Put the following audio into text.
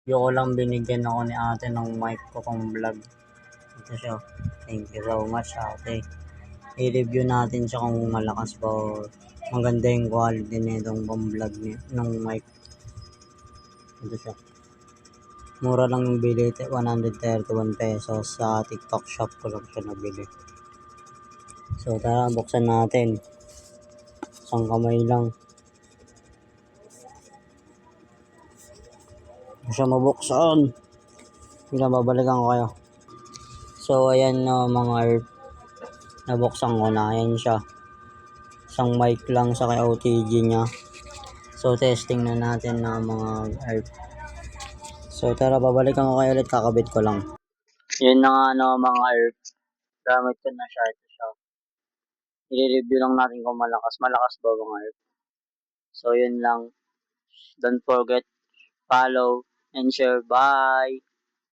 Yung ko lang binigyan ako ni ate ng mic ko pang vlog. Ito siya. Thank you so much ate. I-review natin siya kung malakas ba o maganda yung quality nitong pang vlog ng mic. Ito siya. Mura lang yung bili, 131 pesos sa TikTok shop ko lang siya nabili. So tara, buksan natin. Isang kamay lang. Hindi siya mabuksan. Pinababalikan ko kayo. So ayan na mga herb. Nabuksan ko na. Ayan siya. Isang mic lang sa kay OTG niya. So testing na natin na mga herb. So tara, babalikan ko kayo ulit. Kakabit ko lang. Yan na nga mga herb. Gamit ko na siya. Ito siya. I-review lang natin kung malakas. Malakas ba mga herb? So yun lang. Don't forget, follow and share. Bye!